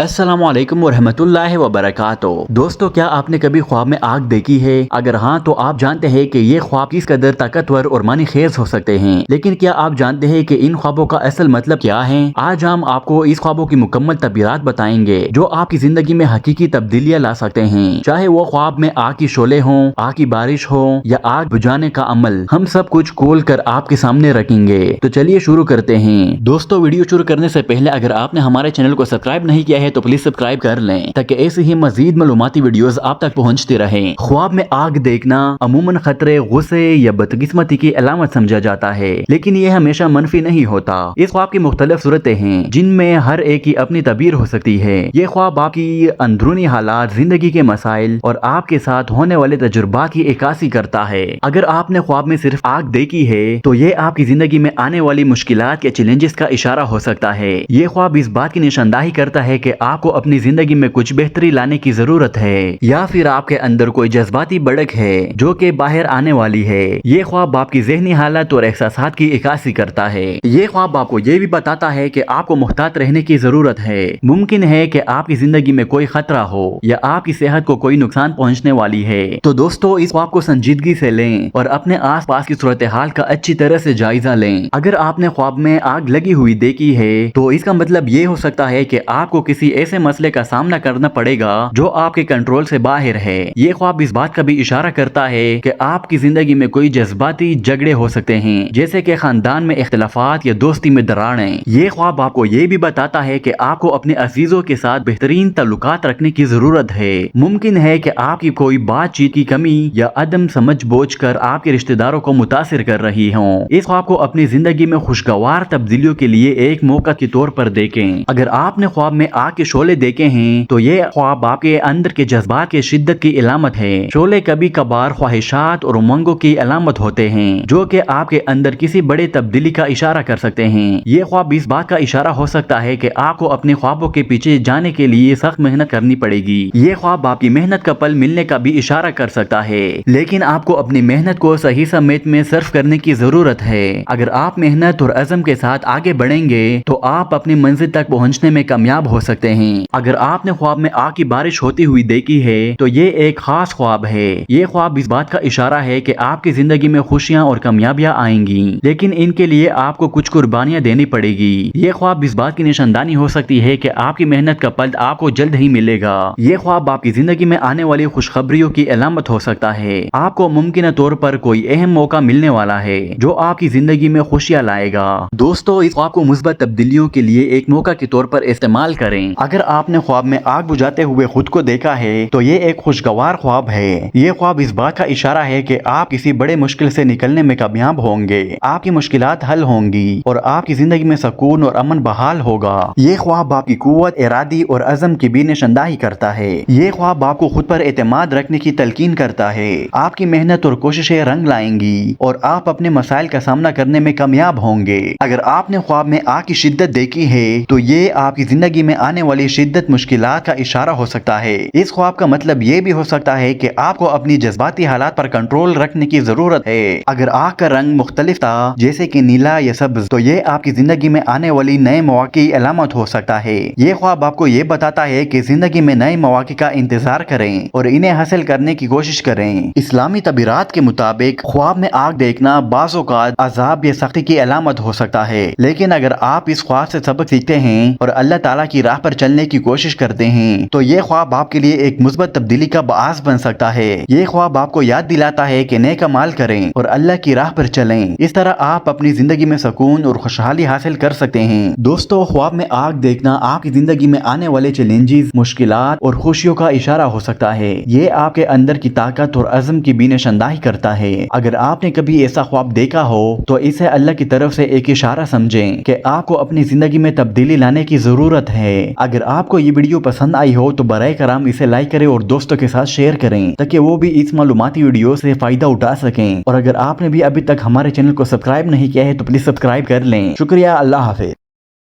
السلام علیکم ورحمۃ اللہ وبرکاتہ۔ دوستو، کیا آپ نے کبھی خواب میں آگ دیکھی ہے؟ اگر ہاں تو آپ جانتے ہیں کہ یہ خواب کس قدر طاقتور اور معنی خیز ہو سکتے ہیں، لیکن کیا آپ جانتے ہیں کہ ان خوابوں کا اصل مطلب کیا ہے؟ آج ہم آپ کو اس خوابوں کی مکمل تعبیرات بتائیں گے جو آپ کی زندگی میں حقیقی تبدیلیاں لا سکتے ہیں، چاہے وہ خواب میں آگ کی شعلے ہوں، آگ کی بارش ہو یا آگ بجھانے کا عمل، ہم سب کچھ کھول کر آپ کے سامنے رکھیں گے۔ تو چلیے شروع کرتے ہیں۔ دوستو، ویڈیو شروع کرنے سے پہلے اگر آپ نے ہمارے چینل کو سبسکرائب نہیں کیا ہے تو پلیز سبسکرائب کر لیں تاکہ ایسی ہی مزید معلوماتی ویڈیوز آپ تک پہنچتی رہیں۔ خواب میں آگ دیکھنا عموماً خطرے، غصے یا بدقسمتی کی علامت سمجھا جاتا ہے، لیکن یہ ہمیشہ منفی نہیں ہوتا۔ اس خواب کی مختلف صورتیں ہیں جن میں ہر ایک کی اپنی تعبیر ہو سکتی ہے۔ یہ خواب آپ کی اندرونی حالات، زندگی کے مسائل اور آپ کے ساتھ ہونے والے تجربات کی عکاسی کرتا ہے۔ اگر آپ نے خواب میں صرف آگ دیکھی ہے تو یہ آپ کی زندگی میں آنے والی مشکلات یا چیلنجز کا اشارہ ہو سکتا ہے۔ یہ خواب اس بات کی نشاندہی کرتا ہے کہ آپ کو اپنی زندگی میں کچھ بہتری لانے کی ضرورت ہے، یا پھر آپ کے اندر کوئی جذباتی بڑک ہے جو کہ باہر آنے والی ہے۔ یہ خواب آپ کی ذہنی حالت اور احساسات کی عکاسی کرتا ہے۔ یہ خواب آپ کو یہ بھی بتاتا ہے کہ آپ کو محتاط رہنے کی ضرورت ہے۔ ممکن ہے کہ آپ کی زندگی میں کوئی خطرہ ہو یا آپ کی صحت کو کوئی نقصان پہنچنے والی ہے۔ تو دوستو، اس خواب کو سنجیدگی سے لیں اور اپنے آس پاس کی صورتحال کا اچھی طرح سے جائزہ لیں۔ اگر آپ نے خواب میں آگ لگی ہوئی دیکھی ہے تو اس کا مطلب یہ ہو سکتا ہے کہ آپ کو کسی ایسے مسئلے کا سامنا کرنا پڑے گا جو آپ کے کنٹرول سے باہر ہے۔ یہ خواب اس بات کا بھی اشارہ کرتا ہے کہ آپ کی زندگی میں کوئی جذباتی جھگڑے ہو سکتے ہیں، جیسے کہ خاندان میں اختلافات یا دوستی میں دراڑیں۔ یہ خواب آپ کو یہ بھی بتاتا ہے کہ آپ کو اپنے عزیزوں کے ساتھ بہترین تعلقات رکھنے کی ضرورت ہے۔ ممکن ہے کہ آپ کی کوئی بات چیت کی کمی یا عدم سمجھ بوجھ کر آپ کے رشتہ داروں کو متاثر کر رہی ہوں۔ اس خواب کو اپنی زندگی میں خوشگوار تبدیلیوں کے لیے ایک موقع کے طور پر دیکھیں۔ اگر آپ نے خواب میں آگ کے شعلے دیکھے ہیں تو یہ خواب آپ کے اندر کے جذبات کی شدت کی علامت ہے۔ شعلے کبھی کبھار خواہشات اور امنگوں کی علامت ہوتے ہیں جو کہ آپ کے اندر کسی بڑے تبدیلی کا اشارہ کر سکتے ہیں۔ یہ خواب اس بات کا اشارہ ہو سکتا ہے کہ آپ کو اپنے خوابوں کے پیچھے جانے کے لیے سخت محنت کرنی پڑے گی۔ یہ خواب آپ کی محنت کا پل ملنے کا بھی اشارہ کر سکتا ہے، لیکن آپ کو اپنی محنت کو صحیح سمت میں صرف کرنے کی ضرورت ہے۔ اگر آپ محنت اور عزم کے ساتھ آگے بڑھیں گے تو آپ اپنی منزل تک پہنچنے میں کامیاب ہو سکتے ہیں۔ اگر آپ نے خواب میں آگ کی بارش ہوتی ہوئی دیکھی ہے تو یہ ایک خاص خواب ہے۔ یہ خواب اس بات کا اشارہ ہے کہ آپ کی زندگی میں خوشیاں اور کامیابیاں آئیں گی، لیکن ان کے لیے آپ کو کچھ قربانیاں دینی پڑے گی۔ یہ خواب اس بات کی نشاندہی ہو سکتی ہے کہ آپ کی محنت کا پھل آپ کو جلد ہی ملے گا۔ یہ خواب آپ کی زندگی میں آنے والی خوشخبریوں کی علامت ہو سکتا ہے۔ آپ کو ممکنہ طور پر کوئی اہم موقع ملنے والا ہے جو آپ کی زندگی میں خوشیاں لائے گا۔ دوستو، اس خواب کو مثبت تبدیلیوں کے لیے ایک موقع کے طور پر استعمال کریں۔ اگر آپ نے خواب میں آگ بجھاتے ہوئے خود کو دیکھا ہے تو یہ ایک خوشگوار خواب ہے۔ یہ خواب اس بات کا اشارہ ہے کہ آپ کسی بڑے مشکل سے نکلنے میں کامیاب ہوں گے، آپ کی مشکلات حل ہوں گی اور آپ کی زندگی میں سکون اور امن بحال ہوگا۔ یہ خواب آپ کی قوت ارادی اور عزم کی بھی نشاندہی کرتا ہے۔ یہ خواب آپ کو خود پر اعتماد رکھنے کی تلقین کرتا ہے۔ آپ کی محنت اور کوششیں رنگ لائیں گی اور آپ اپنے مسائل کا سامنا کرنے میں کامیاب ہوں گے۔ اگر آپ نے خواب میں آگ کی شدت دیکھی ہے تو یہ آپ کی زندگی میں آنے والی شدت مشکلات کا اشارہ ہو سکتا ہے۔ اس خواب کا مطلب یہ بھی ہو سکتا ہے کہ آپ کو اپنی جذباتی حالات پر کنٹرول رکھنے کی ضرورت ہے۔ اگر آگ کا رنگ مختلف تھا، جیسے کہ نیلا یا سبز، تو یہ آپ کی زندگی میں آنے والی نئے مواقع کی علامت ہو سکتا ہے۔ یہ خواب آپ کو یہ بتاتا ہے کہ زندگی میں نئے مواقع کا انتظار کریں اور انہیں حاصل کرنے کی کوشش کریں۔ اسلامی تعبیرات کے مطابق خواب میں آگ دیکھنا بعض اوقات عذاب یا سختی کی علامت ہو سکتا ہے، لیکن اگر آپ اس خواب سے سبق سیکھتے ہیں اور اللہ تعالیٰ کی راہ پر چلنے کی کوشش کرتے ہیں تو یہ خواب آپ کے لیے ایک مثبت تبدیلی کا باعث بن سکتا ہے۔ یہ خواب آپ کو یاد دلاتا ہے کہ نیک اعمال کریں اور اللہ کی راہ پر چلیں۔ اس طرح آپ اپنی زندگی میں سکون اور خوشحالی حاصل کر سکتے ہیں۔ دوستو، خواب میں آگ دیکھنا آپ کی زندگی میں آنے والے چیلنجز، مشکلات اور خوشیوں کا اشارہ ہو سکتا ہے۔ یہ آپ کے اندر کی طاقت اور عزم کی بھی نشاندہی کرتا ہے۔ اگر آپ نے کبھی ایسا خواب دیکھا ہو تو اسے اللہ کی طرف سے ایک اشارہ سمجھیں کہ آپ کو اپنی زندگی میں تبدیلی لانے کی ضرورت ہے۔ اگر آپ کو یہ ویڈیو پسند آئی ہو تو برائے کرام اسے لائک کریں اور دوستوں کے ساتھ شیئر کریں تاکہ وہ بھی اس معلوماتی ویڈیو سے فائدہ اٹھا سکیں۔ اور اگر آپ نے بھی ابھی تک ہمارے چینل کو سبسکرائب نہیں کیا ہے تو پلیز سبسکرائب کر لیں۔ شکریہ، اللہ حافظ۔